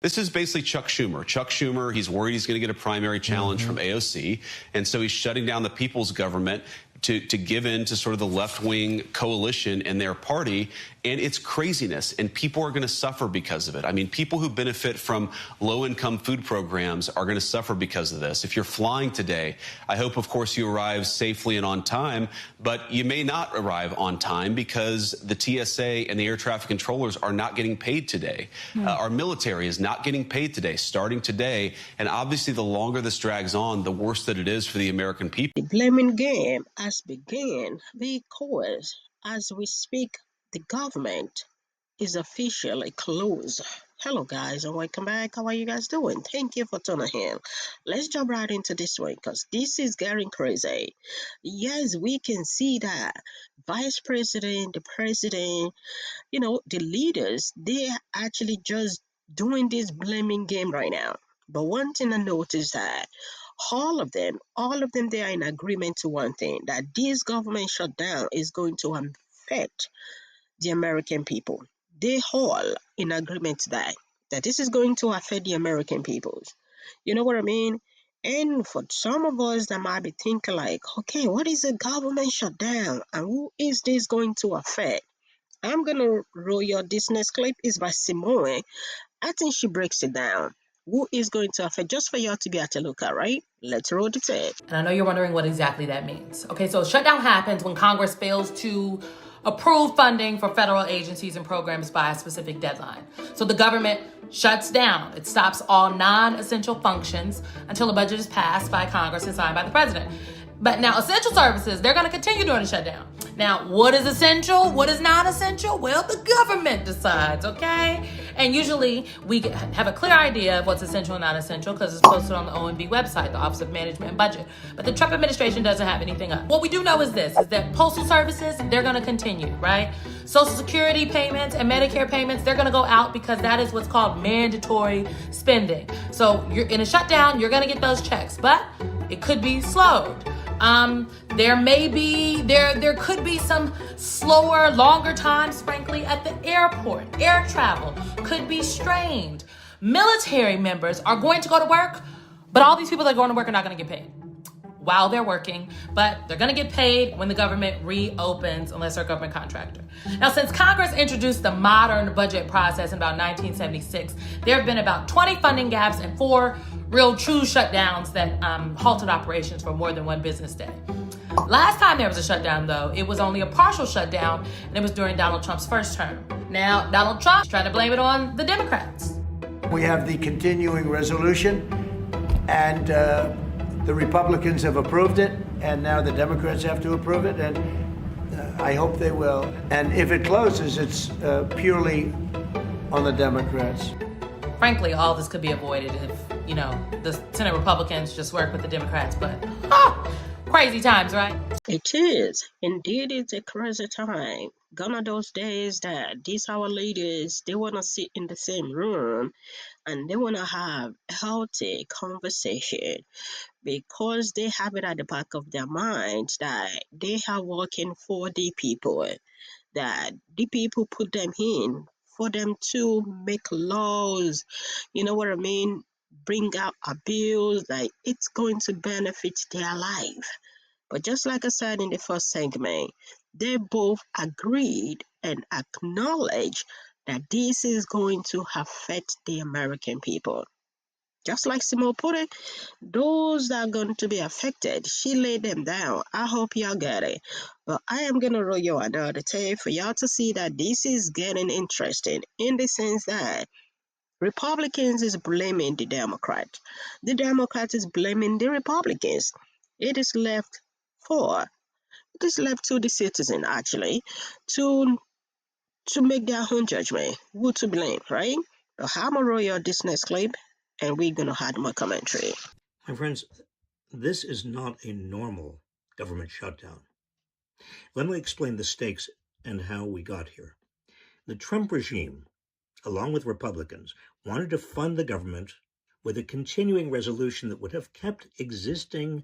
This is basically Chuck Schumer. Chuck Schumer, he's worried he's going to get a primary challenge from AOC, and so he's shutting down the people's government to give in to sort of the left-wing coalition in their party, and it's craziness, and people are going to suffer because of it. I mean, people who benefit from low-income food programs are going to suffer because of this. If you're flying today, I hope, of course, you arrive safely and on time, but you may not arrive on time because the TSA and the air traffic controllers are not getting paid today. Our military is not getting paid today, starting today, and obviously the longer this drags on, the worse that it is for the American people. The blaming game has begun because as we speak, the government is officially closed. Hello guys and welcome back. How are you guys doing? Thank you for tuning in. Let's jump right into this one because this is getting crazy. Yes, we can see that vice president, the president, the leaders, they're actually just doing this blaming game right now. But one thing I noticed that all of them, they are in agreement to one thing, that this government shutdown is going to affect the American people. They all in agreement that this is going to affect the American people. You know what I mean? And for some of us that might be thinking like, okay, what is a government shutdown and who is this going to affect? I'm gonna roll your this next clip is by Simone. I think she breaks it down. Who is going to affect, just for y'all to be at a look at, right? Let's roll the tape. And I know you're wondering what exactly that means. Okay, so a shutdown happens when Congress fails to approve funding for federal agencies and programs by a specific deadline. So the government shuts down. It stops all non-essential functions until a budget is passed by Congress and signed by the president. But now essential services, they're going to continue during the shutdown. Now, what is essential? What is not essential? Well, the government decides, okay? And usually we have a clear idea of what's essential and not essential because it's posted on the OMB website, the Office of Management and Budget. But the Trump administration doesn't have anything up. What we do know is this, is that postal services, they're going to continue, right? Social Security payments and Medicare payments, they're going to go out because that is what's called mandatory spending. So you're in a shutdown, you're going to get those checks, but it could be slowed. There could be some slower, longer times, frankly, at the airport. Air travel could be strained. Military members are going to go to work, but all these people that are going to work are not going to get paid while they're working, but they're going to get paid when the government reopens unless they're a government contractor. Now, since Congress introduced the modern budget process in about 1976, there have been about 20 funding gaps and 4 real true shutdowns that halted operations for more than one business day. Last time there was a shutdown, though, it was only a partial shutdown, and it was during Donald Trump's first term. Now, Donald Trump's trying to blame it on the Democrats. We have the continuing resolution, and the Republicans have approved it, and now the Democrats have to approve it, and I hope they will. And if it closes, it's purely on the Democrats. Frankly, all this could be avoided if, the Senate Republicans just work with the Democrats, but crazy times, right? It is. Indeed, it's a crazy time. Gone are those days that these our leaders, they want to sit in the same room and they want to have a healthy conversation because they have it at the back of their minds that they are working for the people, that the people put them in for them to make laws, you know what I mean? Bring out a bill like it's going to benefit their life. But just like I said in the first segment, they both agreed and acknowledged that this is going to affect the American people. Just like Simone put it, those that are going to be affected, she laid them down. I hope y'all get it. But I am going to roll you another tape for y'all to see that this is getting interesting in the sense that Republicans is blaming the Democrats. The Democrats is blaming the Republicans. It is left to the citizen actually to make their own judgment who to blame, right? So I'm gonna roll your this next clip and we're gonna add more commentary. My friends, this is not a normal government shutdown. Let me explain the stakes and how we got here. The Trump regime, along with Republicans, wanted to fund the government with a continuing resolution that would have kept existing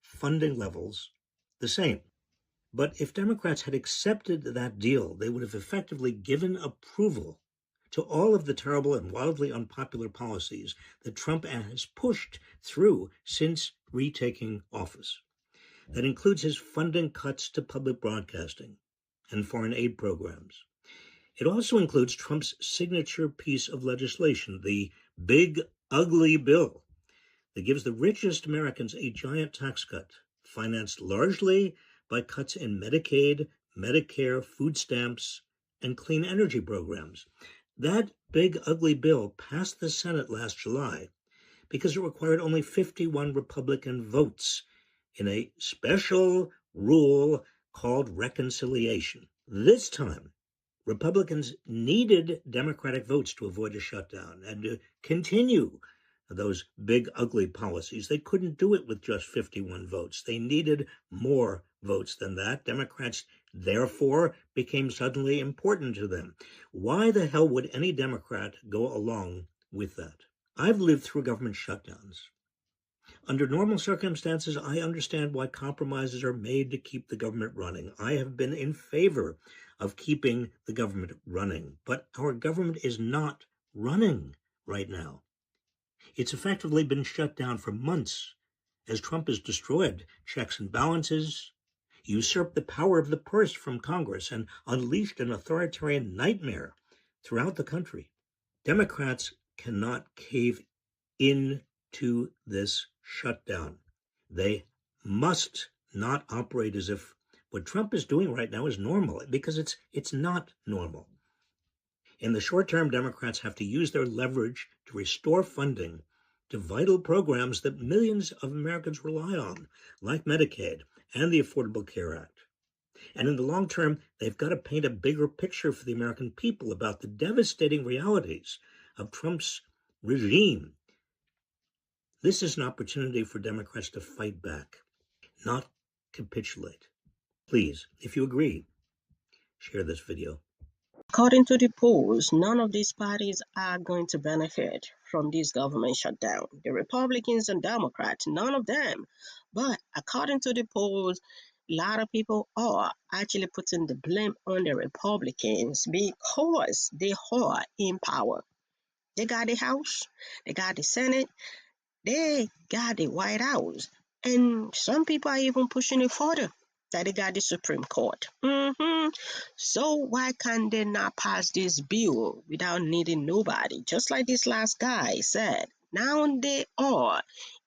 funding levels the same. But if Democrats had accepted that deal, they would have effectively given approval to all of the terrible and wildly unpopular policies that Trump has pushed through since retaking office. That includes his funding cuts to public broadcasting and foreign aid programs. It also includes Trump's signature piece of legislation, the Big Ugly Bill, that gives the richest Americans a giant tax cut, financed largely by cuts in Medicaid, Medicare, food stamps, and clean energy programs. That Big Ugly Bill passed the Senate last July because it required only 51 Republican votes in a special rule called reconciliation. This time, Republicans needed Democratic votes to avoid a shutdown and to continue those big, ugly policies. They couldn't do it with just 51 votes. They needed more votes than that. Democrats, therefore, became suddenly important to them. Why the hell would any Democrat go along with that? I've lived through government shutdowns. Under normal circumstances, I understand why compromises are made to keep the government running. I have been in favor of keeping the government running, but our government is not running right now. It's effectively been shut down for months as Trump has destroyed checks and balances, usurped the power of the purse from Congress, and unleashed an authoritarian nightmare throughout the country. Democrats cannot cave into this shutdown. They must not operate as if what Trump is doing right now is normal, because it's not normal. In the short term, Democrats have to use their leverage to restore funding to vital programs that millions of Americans rely on, like Medicaid and the Affordable Care Act. And in the long term, they've got to paint a bigger picture for the American people about the devastating realities of Trump's regime. This is an opportunity for Democrats to fight back, not capitulate. Please, if you agree, share this video. According to the polls, none of these parties are going to benefit from this government shutdown. The Republicans and Democrats, none of them. But according to the polls, a lot of people are actually putting the blame on the Republicans because they are in power. They got the House, they got the Senate, they got the White House. And some people are even pushing it further that they got the Supreme Court. So why can't they not pass this bill without needing nobody? Just like this last guy said. Now they are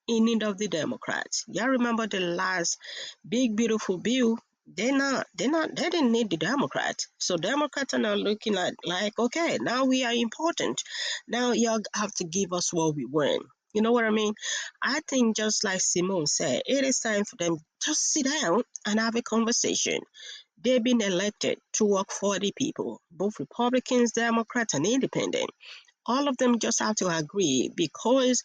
in need of the Democrats. Y'all remember the last big beautiful bill? They didn't need the Democrats. So Democrats are now looking like, okay, now we are important. Now y'all have to give us what we want. You know what I mean? I think just like Simone said, it is time for them just sit down and have a conversation. They've been elected to work for the people, both Republicans, Democrats, and Independent. All of them just have to agree because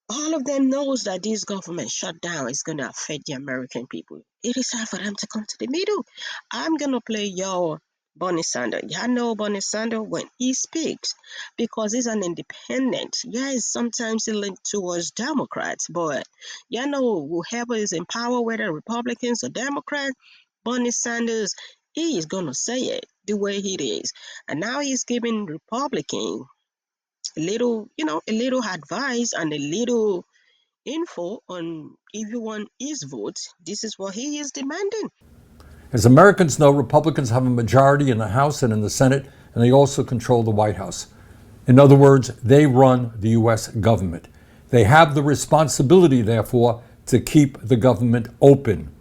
all of them knows that this government shutdown is going to affect the American people. It is time for them to come to the middle. I'm going to play your Bernie Sanders. Y'all know Bernie Sanders when he speaks because he's an independent. Yes, sometimes he linked towards Democrats, but y'all know whoever is in power, whether Republicans or Democrats, Bernie Sanders, he is going to say it the way it is. And now he's giving Republicans a little advice and a little info on if you want his vote. This is what he is demanding. As Americans know, Republicans have a majority in the House and in the Senate, and they also control the White House. In other words, they run the U.S. government. They have the responsibility, therefore, to keep the government open.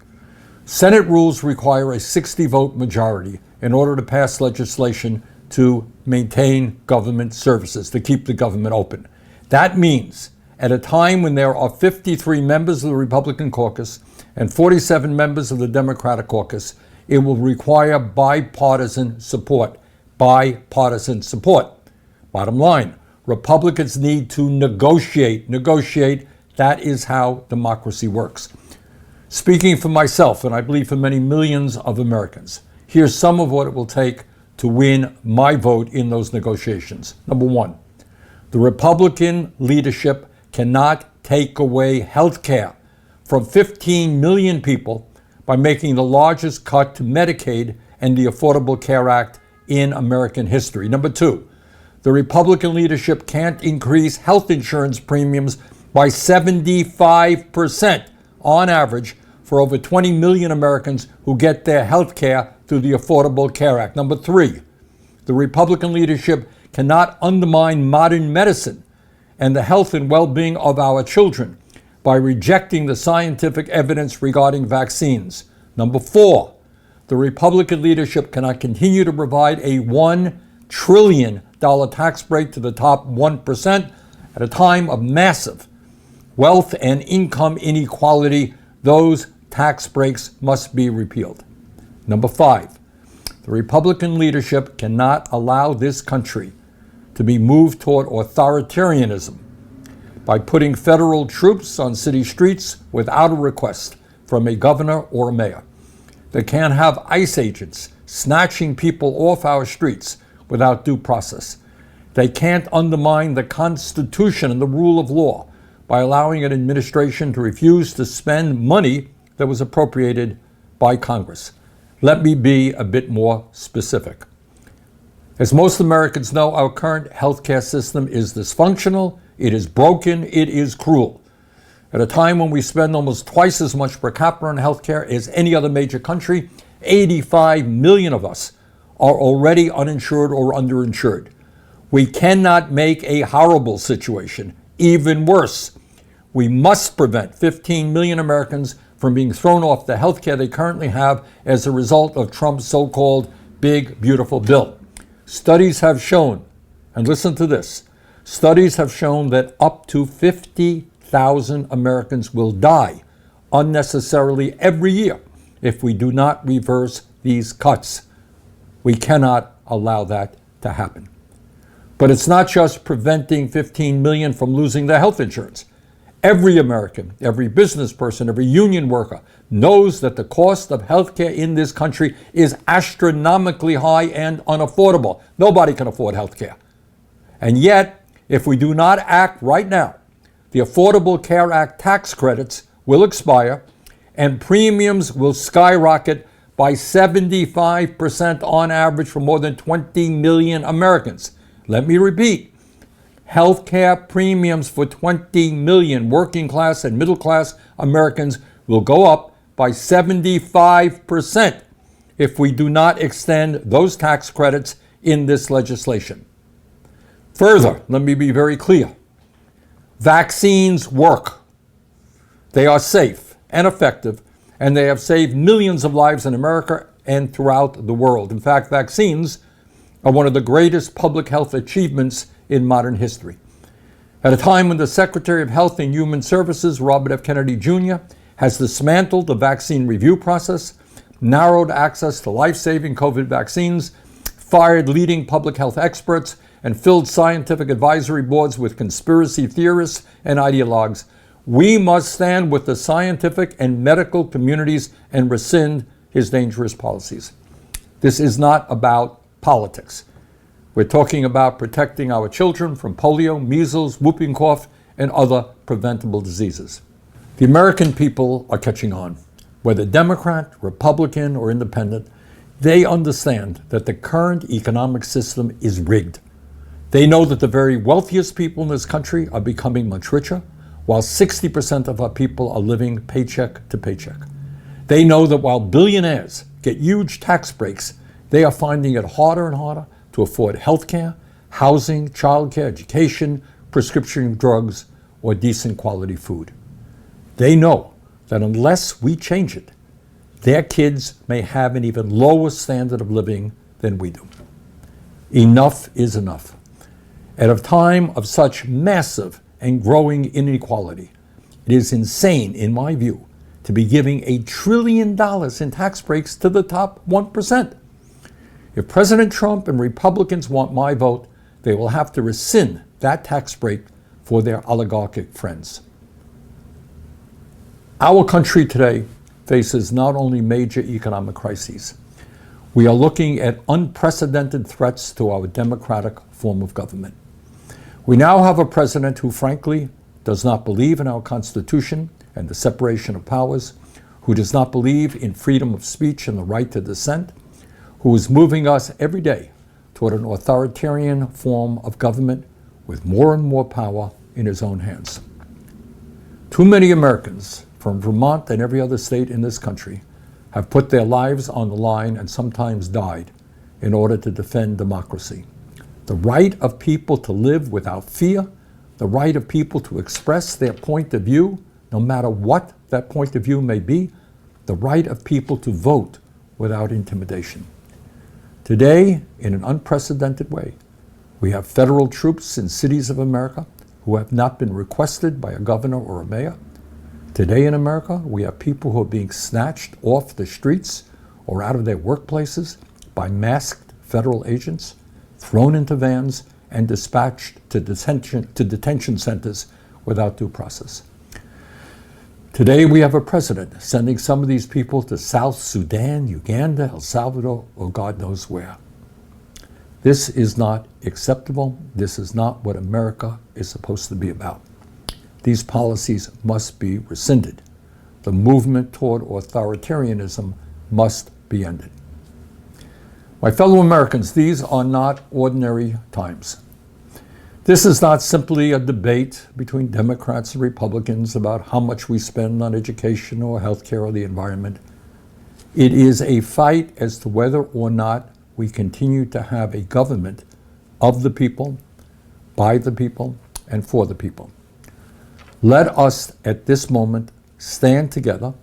Senate rules require a 60-vote majority in order to pass legislation to maintain government services, to keep the government open. That means at a time when there are 53 members of the Republican caucus and 47 members of the Democratic caucus, it will require bipartisan support. Bipartisan support. Bottom line, Republicans need to negotiate. That is how democracy works. Speaking for myself, and I believe for many millions of Americans, here's some of what it will take to win my vote in those negotiations. Number one, the Republican leadership cannot take away health care from 15 million people by making the largest cut to Medicaid and the Affordable Care Act in American history. Number two, the Republican leadership can't increase health insurance premiums by 75% on average for over 20 million Americans who get their health care through the Affordable Care Act. Number three, the Republican leadership cannot undermine modern medicine and the health and well-being of our children by rejecting the scientific evidence regarding vaccines. Number four, the Republican leadership cannot continue to provide a $1 trillion tax break to the top 1% at a time of massive wealth and income inequality. Those tax breaks must be repealed. Number five, the Republican leadership cannot allow this country to be moved toward authoritarianism by putting federal troops on city streets without a request from a governor or a mayor. They can't have ICE agents snatching people off our streets without due process. They can't undermine the Constitution and the rule of law by allowing an administration to refuse to spend money that was appropriated by Congress. Let me be a bit more specific. As most Americans know, our current healthcare system is dysfunctional, it is broken, it is cruel. At a time when we spend almost twice as much per capita on healthcare as any other major country, 85 million of us are already uninsured or underinsured. We cannot make a horrible situation even worse. We must prevent 15 million Americans from being thrown off the health care they currently have as a result of Trump's so-called big, beautiful bill. Studies have shown, and listen to this, studies have shown that up to 50,000 Americans will die unnecessarily every year if we do not reverse these cuts. We cannot allow that to happen. But it's not just preventing 15 million from losing their health insurance. Every American, every business person, every union worker knows that the cost of health care in this country is astronomically high and unaffordable. Nobody can afford health care. And yet, if we do not act right now, the Affordable Care Act tax credits will expire and premiums will skyrocket by 75% on average for more than 20 million Americans. Let me repeat. Healthcare premiums for 20 million working class and middle class Americans will go up by 75% if we do not extend those tax credits in this legislation. Further, let me be very clear. Vaccines work. They are safe and effective, and they have saved millions of lives in America and throughout the world. In fact, vaccines are one of the greatest public health achievements in modern history. At a time when the Secretary of Health and Human Services, Robert F. Kennedy Jr., has dismantled the vaccine review process, narrowed access to life-saving COVID vaccines, fired leading public health experts, and filled scientific advisory boards with conspiracy theorists and ideologues, we must stand with the scientific and medical communities and rescind his dangerous policies. This is not about politics. We're talking about protecting our children from polio, measles, whooping cough, and other preventable diseases. The American people are catching on. Whether Democrat, Republican, or independent, they understand that the current economic system is rigged. They know that the very wealthiest people in this country are becoming much richer, while 60% of our people are living paycheck to paycheck. They know that while billionaires get huge tax breaks, they are finding it harder and harder to afford health care, housing, childcare, education, prescription drugs, or decent quality food. They know that unless we change it, their kids may have an even lower standard of living than we do. Enough is enough. At a time of such massive and growing inequality, it is insane, in my view, to be giving $1 trillion in tax breaks to the top 1%. If President Trump and Republicans want my vote, they will have to rescind that tax break for their oligarchic friends. Our country today faces not only major economic crises, we are looking at unprecedented threats to our democratic form of government. We now have a president who, frankly, does not believe in our Constitution and the separation of powers, who does not believe in freedom of speech and the right to dissent, who is moving us every day toward an authoritarian form of government with more and more power in his own hands. Too many Americans, from Vermont and every other state in this country, have put their lives on the line and sometimes died in order to defend democracy. The right of people to live without fear, the right of people to express their point of view, no matter what that point of view may be, the right of people to vote without intimidation. Today, in an unprecedented way, we have federal troops in cities of America who have not been requested by a governor or a mayor. Today in America, we have people who are being snatched off the streets or out of their workplaces by masked federal agents, thrown into vans, and dispatched to detention centers without due process. Today we have a president sending some of these people to South Sudan, Uganda, El Salvador, or God knows where. This is not acceptable. This is not what America is supposed to be about. These policies must be rescinded. The movement toward authoritarianism must be ended. My fellow Americans, these are not ordinary times. This is not simply a debate between Democrats and Republicans about how much we spend on education or healthcare or the environment. It is a fight as to whether or not we continue to have a government of the people, by the people, and for the people. Let us, at this moment, stand together.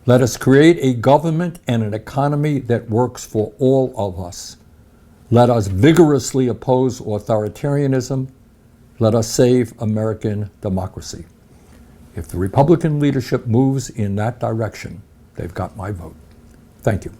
Let us create a government and an economy that works for all of us. Let us vigorously oppose authoritarianism. Let us save American democracy. If the Republican leadership moves in that direction, they've got my vote. Thank you.